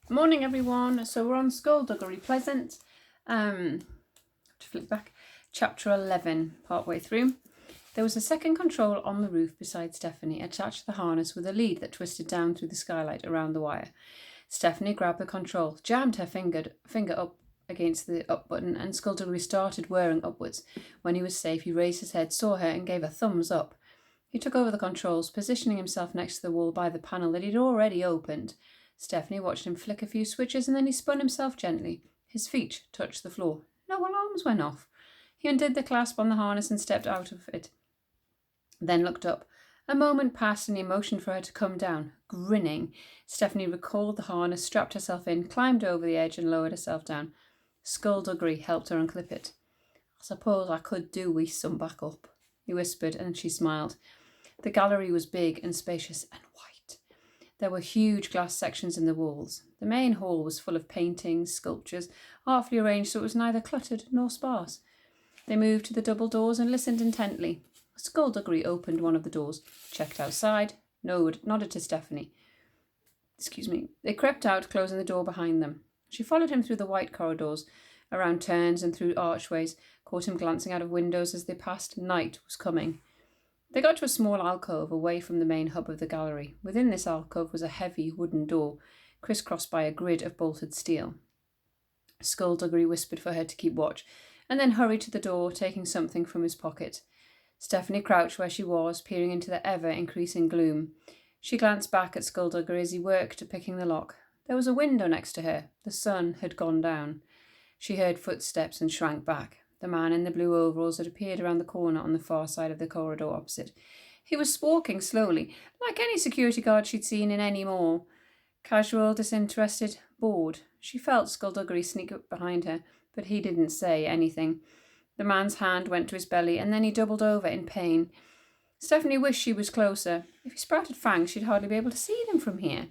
Morning everyone. So we're on Skulduggery Pleasant. To flip back, chapter 11, partway through. There was a second control on the roof beside Stephanie, attached to the harness with a lead that twisted down through the skylight around the wire. Stephanie grabbed the control, jammed her finger up against the up button, and Skulduggery started whirring upwards. When he was safe, he raised his head, saw her, and gave a thumbs up. He took over the controls, positioning himself next to the wall by the panel that he'd already opened. Stephanie watched him flick a few switches and then he spun himself gently. His feet touched the floor. No alarms went off. He undid the clasp on the harness and stepped out of it, then looked up. A moment passed and he motioned for her to come down. Grinning, Stephanie recalled the harness, strapped herself in, climbed over the edge and lowered herself down. Skulduggery helped her unclip it. I suppose I could do with some backup, he whispered, and she smiled. The gallery was big and spacious and white. There were huge glass sections in the walls. The main hall was full of paintings, sculptures, artfully arranged so it was neither cluttered nor sparse. They moved to the double doors and listened intently. Skulduggery opened one of the doors, checked outside, nodded to Stephanie. They crept out, closing the door behind them. She followed him through the white corridors, around turns and through archways, caught him glancing out of windows as they passed. Night was coming. They got to a small alcove away from the main hub of the gallery. Within this alcove was a heavy wooden door, crisscrossed by a grid of bolted steel. Skulduggery whispered for her to keep watch, and then hurried to the door, taking something from his pocket. Stephanie crouched where she was, peering into the ever-increasing gloom. She glanced back at Skulduggery as he worked at picking the lock. There was a window next to her. The sun had gone down. She heard footsteps and shrank back. The man in the blue overalls had appeared around the corner on the far side of the corridor opposite. He was walking slowly, like any security guard she'd seen in any mall. Casual, disinterested, bored. She felt Skulduggery sneak up behind her, but he didn't say anything. The man's hand went to his belly, and then he doubled over in pain. Stephanie wished she was closer. If he sprouted fangs, she'd hardly be able to see them from here.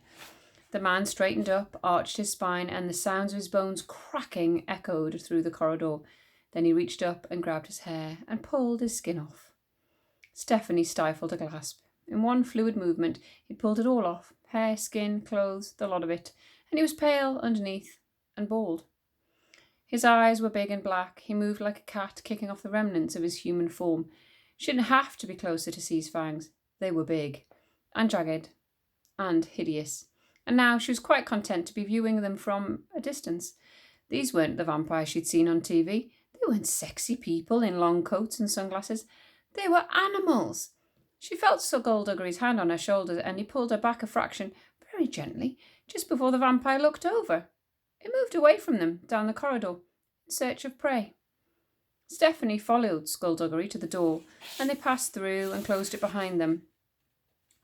The man straightened up, arched his spine, and the sounds of his bones cracking echoed through the corridor. Then he reached up and grabbed his hair and pulled his skin off. Stephanie stifled a gasp. In one fluid movement, he pulled it all off, hair, skin, clothes, the lot of it, and he was pale underneath and bald. His eyes were big and black. He moved like a cat, kicking off the remnants of his human form. She didn't have to be closer to see his fangs. They were big and jagged and hideous. And now she was quite content to be viewing them from a distance. These weren't the vampires she'd seen on TV. They weren't sexy people in long coats and sunglasses. They were animals. She felt Skulduggery's hand on her shoulder and he pulled her back a fraction, very gently, just before the vampire looked over. It moved away from them, down the corridor, in search of prey. Stephanie followed Skulduggery to the door, and they passed through and closed it behind them.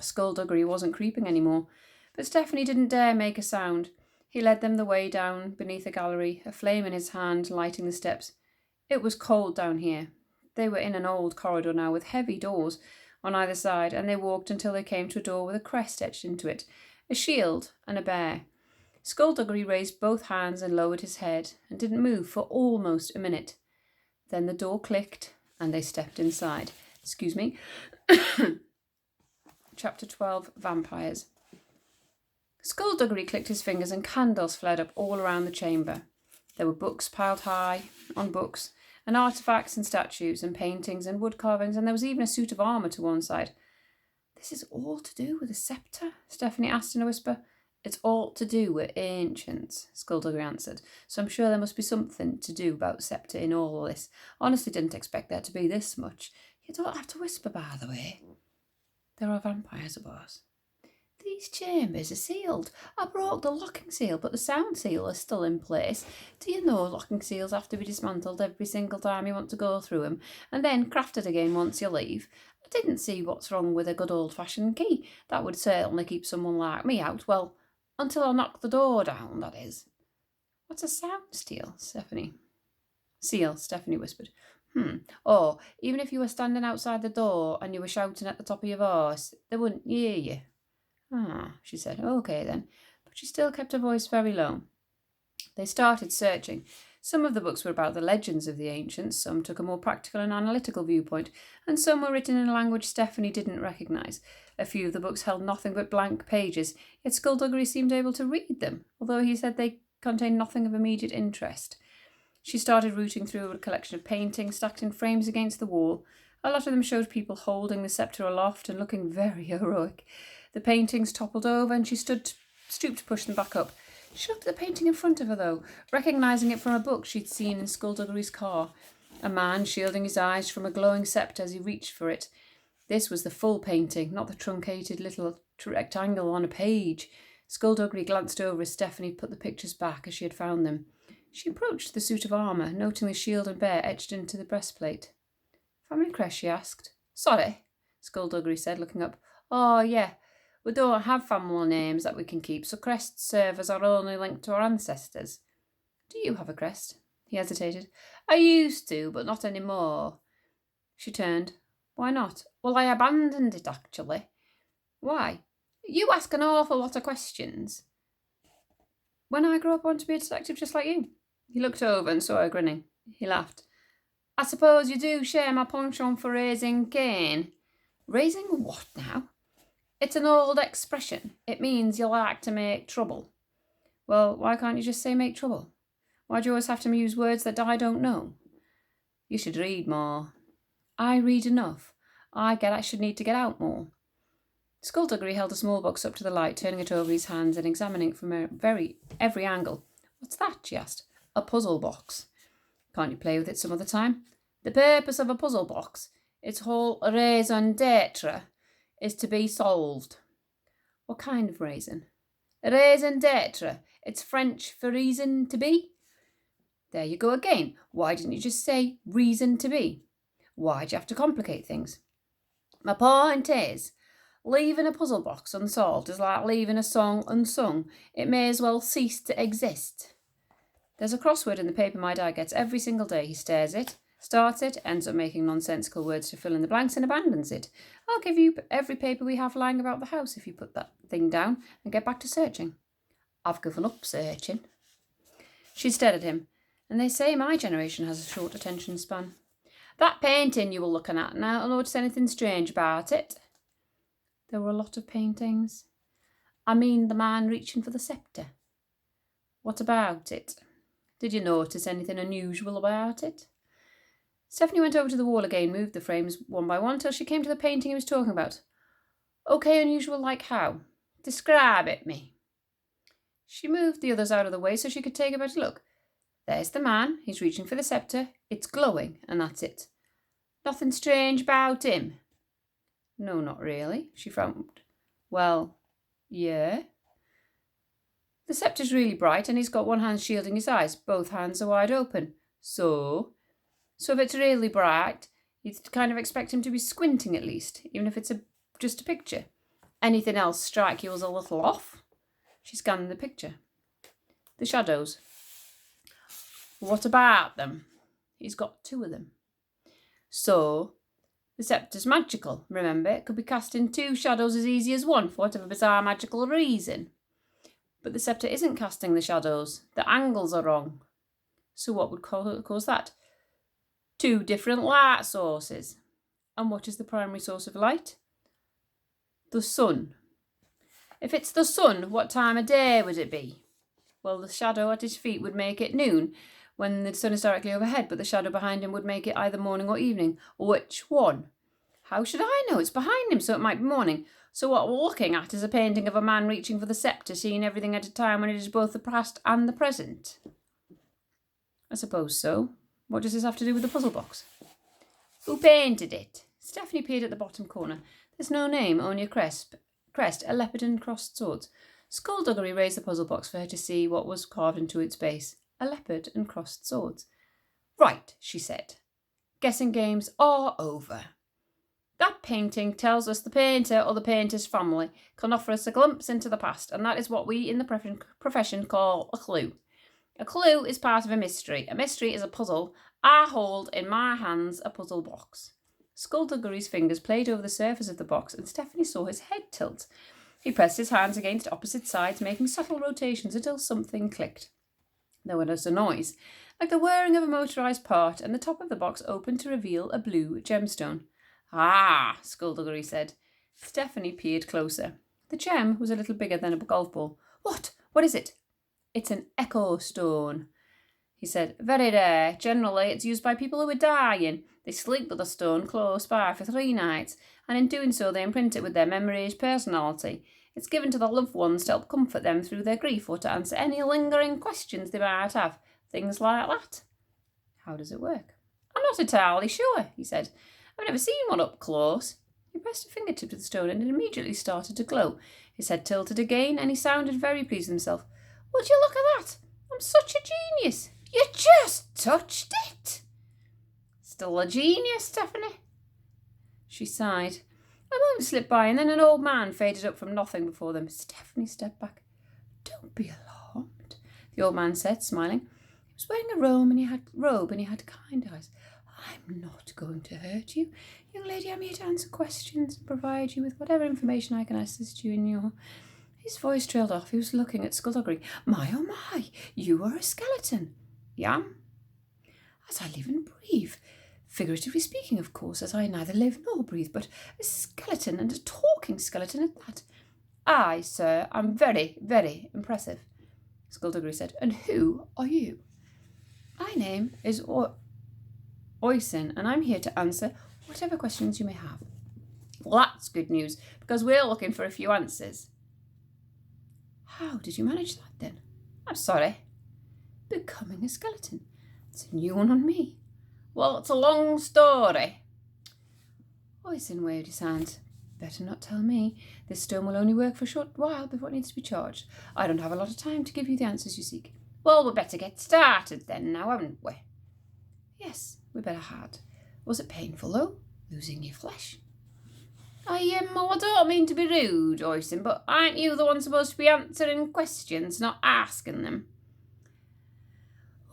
Skulduggery wasn't creeping anymore, but Stephanie didn't dare make a sound. He led them the way down beneath the gallery, a flame in his hand, lighting the steps. It was cold down here. They were in an old corridor now, with heavy doors on either side, and they walked until they came to a door with a crest etched into it, a shield and a bear. Skulduggery raised both hands and lowered his head, and didn't move for almost a minute. Then the door clicked, and they stepped inside. Chapter 12, Vampires. Skulduggery clicked his fingers, and candles flared up all around the chamber. There were books piled high on books, and artefacts and statues and paintings and wood carvings, and there was even a suit of armour to one side. "This is all to do with the sceptre?" Stephanie asked in a whisper. "It's all to do with ancients," Skulduggery answered. "So I'm sure there must be something to do about sceptre in all this. Honestly didn't expect there to be this much. You don't have to whisper, by the way. There are vampires above us. These chambers are sealed. I broke the locking seal, but the sound seal is still in place. Do you know locking seals have to be dismantled every single time you want to go through them, and then crafted again once you leave? I didn't see what's wrong with a good old-fashioned key. That would certainly keep someone like me out. Well, until I knock the door down, that is." "What's a sound seal?" Seal, Stephanie whispered. "Oh, even if you were standing outside the door and you were shouting at the top of your voice, they wouldn't hear you." "Ah," she said. "Okay then." But she still kept her voice very low. They started searching. Some of the books were about the legends of the ancients, some took a more practical and analytical viewpoint, and some were written in a language Stephanie didn't recognise. A few of the books held nothing but blank pages, yet Skulduggery seemed able to read them, although he said they contained nothing of immediate interest. She started rooting through a collection of paintings stacked in frames against the wall. A lot of them showed people holding the sceptre aloft and looking very heroic. The paintings toppled over and she stooped to push them back up. She looked at the painting in front of her, though, recognising it from a book she'd seen in Skulduggery's car. A man shielding his eyes from a glowing sceptre as he reached for it. This was the full painting, not the truncated little rectangle on a page. Skulduggery glanced over as Stephanie put the pictures back as she had found them. She approached the suit of armour, noting the shield and bear etched into the breastplate. "Family crest?" she asked. "Sorry," Skulduggery said, looking up. "Oh, yeah. We don't have family names that we can keep, so crests serve as our only link to our ancestors." "Do you have a crest?" He hesitated. "I used to, but not anymore." She turned. "Why not?" "Well, I abandoned it, actually." "Why?" "You ask an awful lot of questions." "When I grow up, I want to be a detective just like you." He looked over and saw her grinning. He laughed. "I suppose you do share my penchant for raising Cain." "Raising what now?" "It's an old expression. It means you like to make trouble." "Well, why can't you just say make trouble? Why do you always have to use words that I don't know?" "You should read more." "I read enough. I should need to get out more." Skulduggery held a small box up to the light, turning it over his hands and examining it from every angle. "What's that?" she asked. "A puzzle box." "Can't you play with it some other time?" "The purpose of a puzzle box, its whole raison d'etre, is to be solved." "What kind of raison?" "Raison d'etre. It's French for reason to be." "There you go again. Why didn't you just say reason to be? Why'd you have to complicate things?" "My point is, leaving a puzzle box unsolved is like leaving a song unsung. It may as well cease to exist." "There's a crossword in the paper my dad gets every single day. He stares it, starts it, ends up making nonsensical words to fill in the blanks and abandons it. I'll give you every paper we have lying about the house if you put that thing down and get back to searching." "I've given up searching." She stared at him. "And they say my generation has a short attention span." "That painting you were looking at now, notice anything strange about it?" "There were a lot of paintings." "I mean the man reaching for the sceptre." "What about it? Did you notice anything unusual about it?" Stephanie went over to the wall again, moved the frames one by one till she came to the painting he was talking about. "Okay, unusual like how? Describe it me." She moved the others out of the way so she could take a better look. "There's the man. He's reaching for the sceptre. It's glowing, and that's it." "Nothing strange about him?" "No, not really." She frowned. "Well, yeah. The sceptre's really bright, and he's got one hand shielding his eyes. Both hands are wide open. So if it's really bright, you'd kind of expect him to be squinting at least, even if it's just a picture. Anything else strike you as a little off?" She scanned the picture. "The shadows." "What about them?" "He's got two of them." "So the sceptre's magical. Remember, it could be casting two shadows as easy as one for whatever bizarre magical reason." "But the sceptre isn't casting the shadows. The angles are wrong." "So what would cause that?" "Two different light sources." "And what is the primary source of light?" "The sun." "If it's the sun, what time of day would it be?" "Well, the shadow at his feet would make it noon, when the sun is directly overhead, but the shadow behind him would make it either morning or evening." "Which one?" "How should I know? It's behind him, so it might be morning. So what we're looking at is a painting of a man reaching for the sceptre, seeing everything at a time when it is both the past and the present." "I suppose so. What does this have to do with the puzzle box?" "Who painted it?" Stephanie peered at the bottom corner. "There's no name, only a crest, a leopard and crossed swords." Skulduggery raised the puzzle box for her to see what was carved into its base. A leopard and crossed swords. "Right," she said. "Guessing games are over. That painting tells us the painter or the painter's family can offer us a glimpse into the past, and that is what we in the profession call a clue. A clue is part of a mystery. A mystery is a puzzle. I hold in my hands a puzzle box." Skulduggery's fingers played over the surface of the box, and Stephanie saw his head tilt. He pressed his hands against opposite sides, making subtle rotations until something clicked. There was a noise, like the whirring of a motorised part, and the top of the box opened to reveal a blue gemstone. Ah, Skulduggery said. Stephanie peered closer. The gem was a little bigger than a golf ball. What? What is it? It's an echo stone, he said. Very rare. Generally, it's used by people who are dying. They sleep with the stone close by for 3 nights, and in doing so they imprint it with their memories, personality. It's given to the loved ones to help comfort them through their grief or to answer any lingering questions they might have. Things like that. How does it work? I'm not entirely sure, he said. I've never seen one up close. He pressed a fingertip to the stone and it immediately started to glow. His head tilted again and he sounded very pleased with himself. Would you look at that? I'm such a genius. You just touched it. Still a genius, Stephanie. She sighed. A moment slipped by and then an old man faded up from nothing before them. Stephanie stepped back. Don't be alarmed, the old man said, smiling. He was wearing a robe and he had kind eyes. I'm not going to hurt you. Young lady, I'm here to answer questions and provide you with whatever information I can assist you in your... His voice trailed off. He was looking at Skulduggery. My, oh my, you are a skeleton. Yeah? As I live and breathe. Figuratively speaking, of course, as I neither live nor breathe, but a skeleton, and a talking skeleton at that. Aye, sir, I'm very, very impressive, Skulduggery said. And who are you? My name is Oisin, and I'm here to answer whatever questions you may have. Well, that's good news, because we're looking for a few answers. How did you manage that, then? I'm sorry. Becoming a skeleton. It's a new one on me. Well, it's a long story. Oisin waved his hand. Better not tell me. This stone will only work for a short while before it needs to be charged. I don't have a lot of time to give you the answers you seek. Well, we'd better get started then now, haven't we? Yes, we better had. Was it painful, though, losing your flesh? I don't mean to be rude, Oisin, but aren't you the one supposed to be answering questions, not asking them?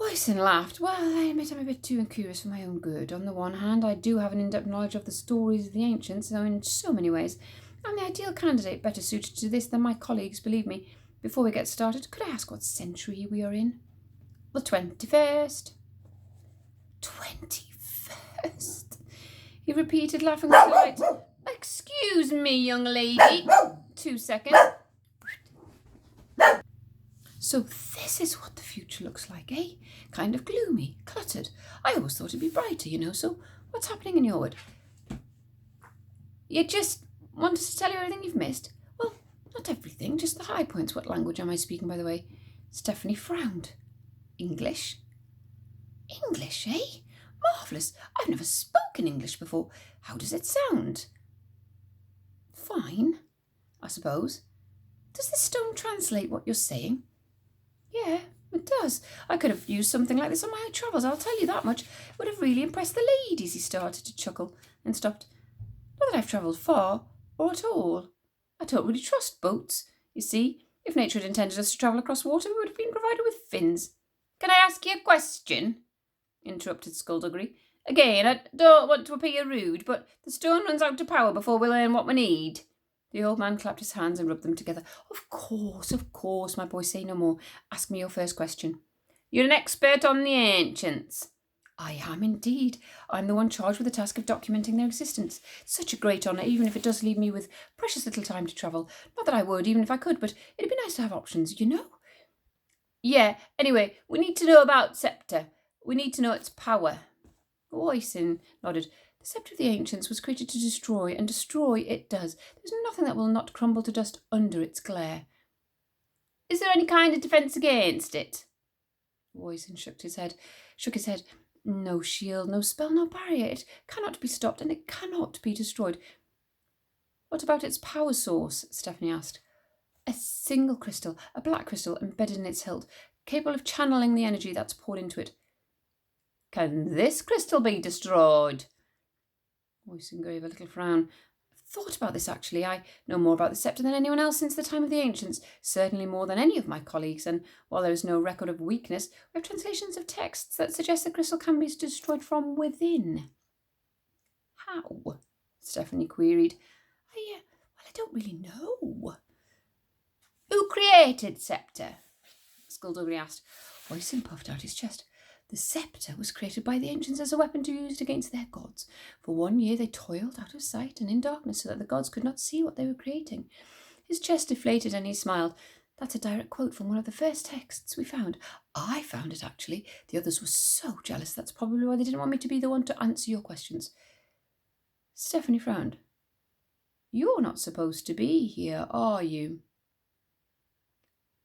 Oisin laughed. Well, I admit I'm a bit too curious for my own good. On the one hand, I do have an in-depth knowledge of the stories of the ancients, though in so many ways. I'm the ideal candidate, better suited to this than my colleagues, believe me. Before we get started, could I ask what century we are in? The 21st. 21st? He repeated, laughing with delight. Excuse me, young lady. 2 seconds. So this is what the future looks like, eh? Kind of gloomy, cluttered. I always thought it'd be brighter, so what's happening in your wood? You just want us to tell you everything you've missed? Well, not everything, just the high points. What language am I speaking, by the way? Stephanie frowned. English? English, eh? Marvellous. I've never spoken English before. How does it sound? Fine, I suppose. Does this stone translate what you're saying? Yeah, it does. I could have used something like this on my travels, I'll tell you that much. It would have really impressed the ladies, he started to chuckle, and stopped. Not that I've travelled far, or at all. I don't really trust boats. You see, if nature had intended us to travel across water, we would have been provided with fins. Can I ask you a question? Interrupted Skulduggery. Again, I don't want to appear rude, but the stone runs out of power before we learn what we need. The old man clapped his hands and rubbed them together. Of course, my boy, say no more. Ask me your first question. You're an expert on the ancients. I am indeed. I'm the one charged with the task of documenting their existence. It's such a great honour, even if it does leave me with precious little time to travel. Not that I would, even if I could, but it'd be nice to have options, Yeah, anyway, we need to know about Sceptre. We need to know its power. Oisin nodded. The sceptre of the ancients was created to destroy, and destroy it does. There's nothing that will not crumble to dust under its glare. Is there any kind of defence against it? Oisin shook his head. No shield, no spell, no barrier. It cannot be stopped, and it cannot be destroyed. What about its power source? Stephanie asked. A single crystal, a black crystal embedded in its hilt, capable of channeling the energy that's poured into it. Can this crystal be destroyed? Oisin gave a little frown. I've thought about this, actually. I know more about the sceptre than anyone else since the time of the ancients, certainly more than any of my colleagues, and while there is no record of weakness, we have translations of texts that suggest the crystal can be destroyed from within. How? Stephanie queried. I don't really know. Who created Sceptre? Skulduggery asked. Oisin puffed out his chest. The sceptre was created by the ancients as a weapon to use against their gods. For 1 year they toiled out of sight and in darkness so that the gods could not see what they were creating. His chest deflated and he smiled. That's a direct quote from one of the first texts we found. I found it, actually. The others were so jealous. That's probably why they didn't want me to be the one to answer your questions. Stephanie frowned. You're not supposed to be here, are you?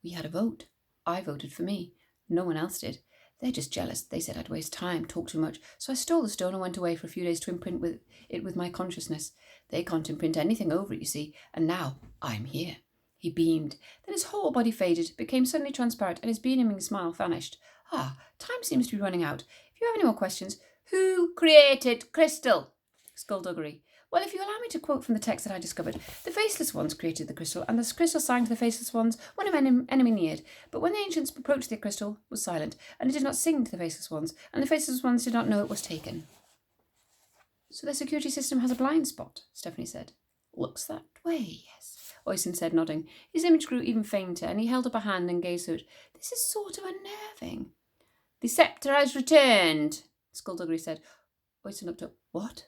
We had a vote. I voted for me. No one else did. They're just jealous. They said I'd waste time, talk too much. So I stole the stone and went away for a few days to imprint it with my consciousness. They can't imprint anything over it, you see. And now I'm here. He beamed. Then his whole body faded, became suddenly transparent, and his beaming smile vanished. Time seems to be running out. If you have any more questions, who created crystal? Skulduggery. Well, if you allow me to quote from the text that I discovered, the Faceless Ones created the crystal, and the crystal sang to the Faceless Ones when an enemy neared. But when the ancients approached the crystal, it was silent, and it did not sing to the Faceless Ones, and the Faceless Ones did not know it was taken. So their security system has a blind spot, Stephanie said. Looks that way, yes, Oysen said, nodding. His image grew even fainter, and he held up a hand and gazed through it. This is sort of unnerving. The sceptre has returned, Skulduggery said. Oysen looked up. What?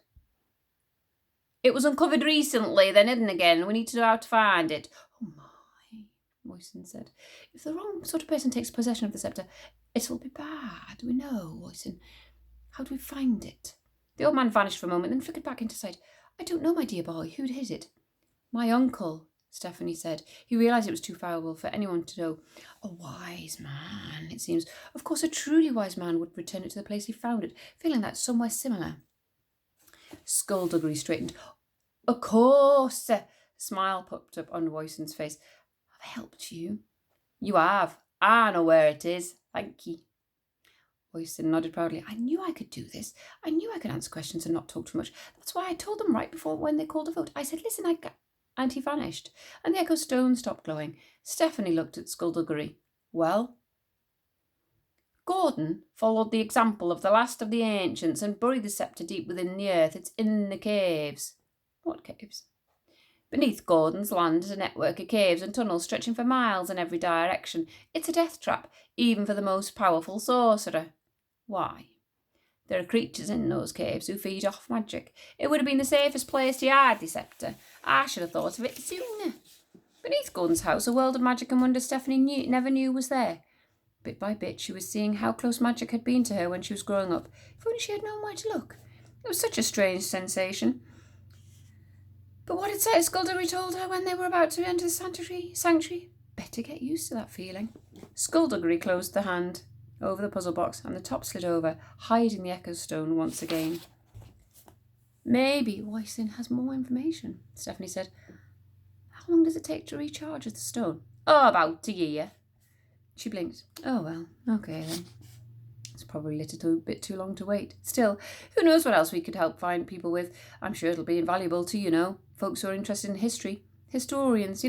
It was uncovered recently, then hidden again. We need to know how to find it. Oh my, Oysen said. If the wrong sort of person takes possession of the sceptre, it'll be bad. We know, Oysen. How do we find it? The old man vanished for a moment, then flickered back into sight. I don't know, my dear boy. Who'd hid it? My uncle, Stephanie said. He realised it was too valuable for anyone to know. A wise man, it seems. Of course, a truly wise man would return it to the place he found it, feeling that somewhere similar. Skulduggery straightened. Of course. A smile popped up on Oysen's face. Have I helped you? You have. I know where it is. Thank you. Oysen nodded proudly. I knew I could do this. I knew I could answer questions and not talk too much. That's why I told them right before when they called a vote. I said, listen, and he vanished. And the echo stone stopped glowing. Stephanie looked at Skulduggery. Well? Gordon followed the example of the last of the ancients and buried the sceptre deep within the earth. It's in the caves. What caves? Beneath Gordon's land is a network of caves and tunnels stretching for miles in every direction. It's a death trap, even for the most powerful sorcerer. Why? There are creatures in those caves who feed off magic. It would have been the safest place to hide the sceptre. I should have thought of it sooner. Beneath Gordon's house, a world of magic and wonder Stephanie never knew was there. Bit by bit, she was seeing how close magic had been to her when she was growing up. If only she had known where to look. It was such a strange sensation. But what had Skulduggery told her when they were about to enter the sanctuary? Better get used to that feeling. Skulduggery closed the hand over the puzzle box, and the top slid over, hiding the echo stone once again. Maybe Oysen has more information, Stephanie said. How long does it take to recharge the stone? Oh, about a year. She blinked. Oh, well, okay then. It's probably a little bit too long to wait. Still, who knows what else we could help find people with. I'm sure it'll be invaluable to, folks who are interested in history. Historians,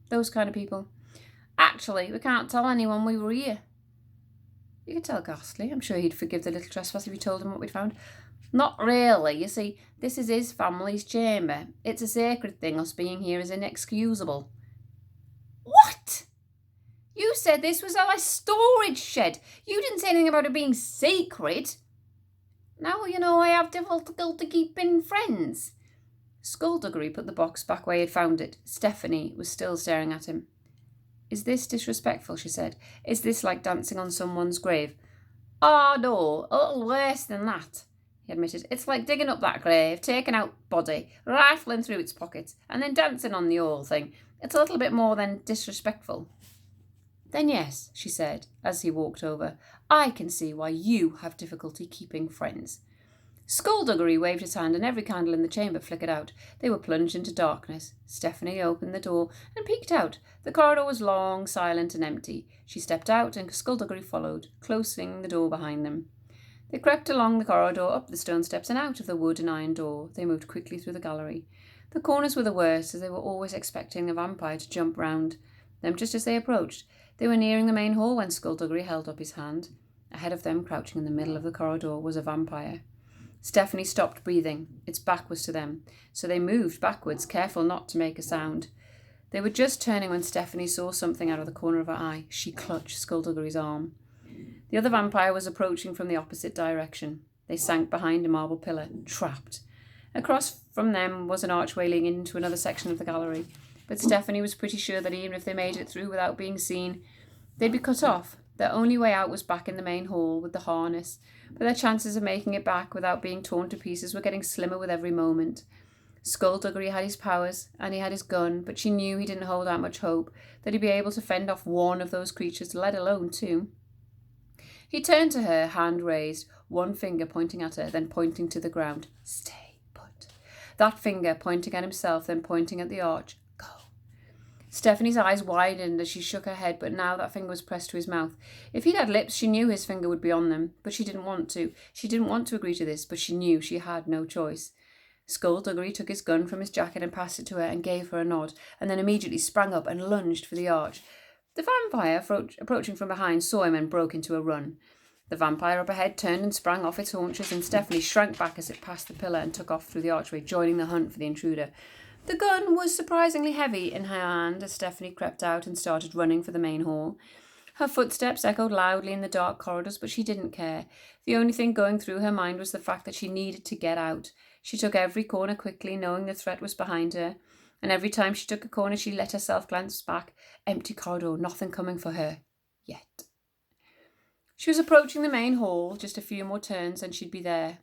those kind of people. Actually, we can't tell anyone we were here. You could tell Ghastly. I'm sure he'd forgive the little trespass if you told him what we'd found. Not really. You see, this is his family's chamber. It's a sacred thing. Us being here is inexcusable. What? You said this was our storage shed. You didn't say anything about it being sacred. Now I have difficulty keeping friends. Skulduggery put the box back where he had found it. Stephanie was still staring at him. Is this disrespectful, she said. Is this like dancing on someone's grave? Oh, no, a little worse than that, he admitted. It's like digging up that grave, taking out body, rifling through its pockets, and then dancing on the whole thing. It's a little bit more than disrespectful. Then yes, she said, as he walked over, I can see why you have difficulty keeping friends. Skulduggery waved his hand and every candle in the chamber flickered out. They were plunged into darkness. Stephanie opened the door and peeked out. The corridor was long, silent and empty. She stepped out and Skulduggery followed, closing the door behind them. They crept along the corridor, up the stone steps and out of the wood and iron door. They moved quickly through the gallery. The corners were the worst, as they were always expecting a vampire to jump round them just as they approached. They were nearing the main hall when Skulduggery held up his hand. Ahead of them, crouching in the middle of the corridor, was a vampire. Stephanie stopped breathing. Its back was to them, so they moved backwards, careful not to make a sound. They were just turning when Stephanie saw something out of the corner of her eye. She clutched Skulduggery's arm. The other vampire was approaching from the opposite direction. They sank behind a marble pillar, trapped. Across from them was an archway leading into another section of the gallery, but Stephanie was pretty sure that even if they made it through without being seen, they'd be cut off. Their only way out was back in the main hall with the harness, but their chances of making it back without being torn to pieces were getting slimmer with every moment. Skulduggery had his powers, and he had his gun, but she knew he didn't hold out much hope that he'd be able to fend off one of those creatures, let alone two. He turned to her, hand raised, one finger pointing at her, then pointing to the ground. Stay put. That finger pointing at himself, then pointing at the arch. Go. Stephanie's eyes widened as she shook her head, but now that finger was pressed to his mouth. If he'd had lips, she knew his finger would be on them, but she didn't want to. She didn't want to agree to this, but she knew she had no choice. Skulduggery took his gun from his jacket and passed it to her and gave her a nod, and then immediately sprang up and lunged for the arch. The vampire, approaching from behind, saw him and broke into a run. The vampire up ahead turned and sprang off its haunches, and Stephanie shrank back as it passed the pillar and took off through the archway, joining the hunt for the intruder. The gun was surprisingly heavy in her hand as Stephanie crept out and started running for the main hall. Her footsteps echoed loudly in the dark corridors, but she didn't care. The only thing going through her mind was the fact that she needed to get out. She took every corner quickly, knowing the threat was behind her, and every time she took a corner she let herself glance back. Empty corridor, nothing coming for her. Yet. She was approaching the main hall, just a few more turns and she'd be there.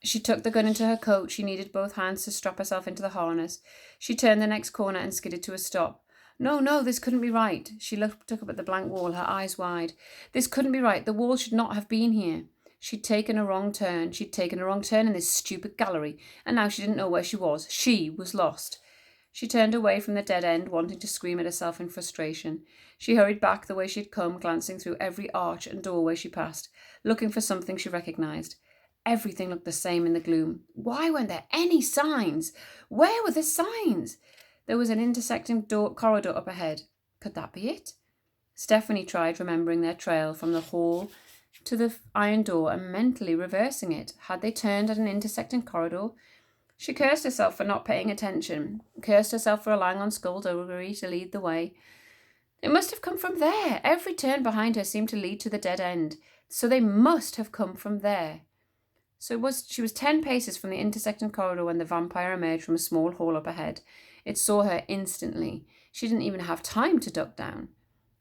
She tucked the gun into her coat. She needed both hands to strap herself into the harness. She turned the next corner and skidded to a stop. No, this couldn't be right. She looked up at the blank wall, her eyes wide. This couldn't be right. The wall should not have been here. She'd taken a wrong turn. She'd taken a wrong turn in this stupid gallery, and now she didn't know where she was. She was lost. She turned away from the dead end, wanting to scream at herself in frustration. She hurried back the way she'd come, glancing through every arch and doorway she passed, looking for something she recognised. Everything looked the same in the gloom. Why weren't there any signs? Where were the signs? There was an intersecting corridor up ahead. Could that be it? Stephanie tried remembering their trail from the hall to the iron door and mentally reversing it. Had they turned at an intersecting corridor? She cursed herself for not paying attention, cursed herself for relying on Skulduggery to lead the way. It must have come from there. Every turn behind her seemed to lead to the dead end, so they must have come from there. She was 10 paces from the intersecting corridor when the vampire emerged from a small hall up ahead. It saw her instantly. She didn't even have time to duck down.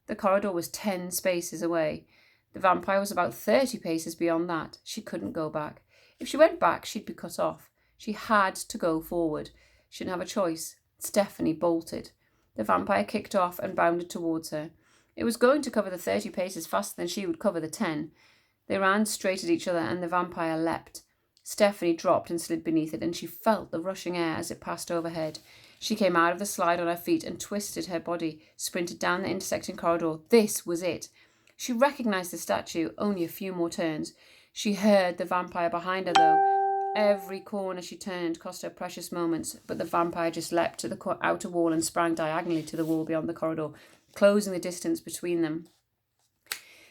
The corridor was 10 spaces away. The vampire was about 30 paces beyond that. She couldn't go back. If she went back, she'd be cut off. She had to go forward. She didn't have a choice. Stephanie bolted. The vampire kicked off and bounded towards her. It was going to cover the 30 paces faster than she would cover the 10. They ran straight at each other and the vampire leapt. Stephanie dropped and slid beneath it, and she felt the rushing air as it passed overhead. She came out of the slide on her feet and twisted her body, sprinted down the intersecting corridor. This was it. She recognised the statue, only a few more turns. She heard the vampire behind her, though. Every corner she turned cost her precious moments, but the vampire just leapt to the outer wall and sprang diagonally to the wall beyond the corridor, closing the distance between them.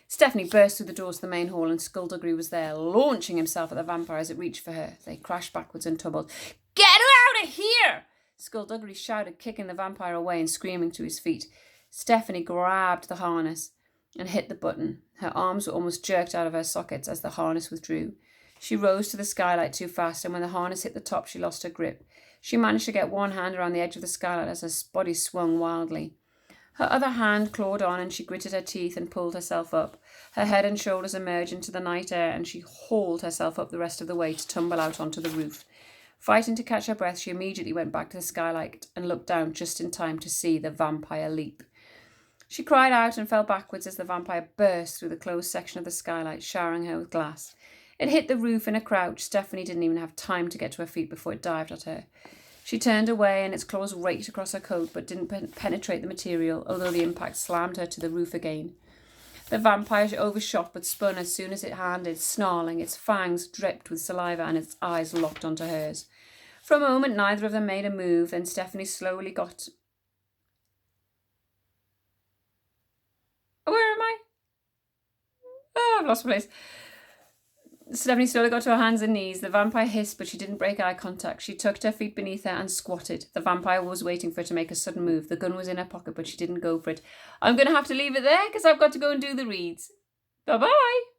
Stephanie burst through the doors to the main hall, and Skulduggery was there, launching himself at the vampire as it reached for her. They crashed backwards and tumbled. Get her out of here! Skulduggery shouted, kicking the vampire away and screaming to his feet. Stephanie grabbed the harness and hit the button. Her arms were almost jerked out of her sockets as the harness withdrew. She rose to the skylight too fast, and when the harness hit the top, she lost her grip. She managed to get one hand around the edge of the skylight as her body swung wildly. Her other hand clawed on, and she gritted her teeth and pulled herself up. Her head and shoulders emerged into the night air, and she hauled herself up the rest of the way to tumble out onto the roof. Fighting to catch her breath, she immediately went back to the skylight and looked down just in time to see the vampire leap. She cried out and fell backwards as the vampire burst through the closed section of the skylight, showering her with glass. It hit the roof in a crouch. Stephanie didn't even have time to get to her feet before it dived at her. She turned away and its claws raked across her coat but didn't penetrate the material, although the impact slammed her to the roof again. The vampire overshot but spun as soon as it landed, snarling. Its fangs dripped with saliva and its eyes locked onto hers. For a moment, neither of them made a move. Then Stephanie slowly got... Where am I? Oh, I've lost my place. Stephanie slowly got to her hands and knees. The vampire hissed, but she didn't break eye contact. She tucked her feet beneath her and squatted. The vampire was waiting for her to make a sudden move. The gun was in her pocket, but she didn't go for it. I'm going to have to leave it there because I've got to go and do the reads. Bye-bye.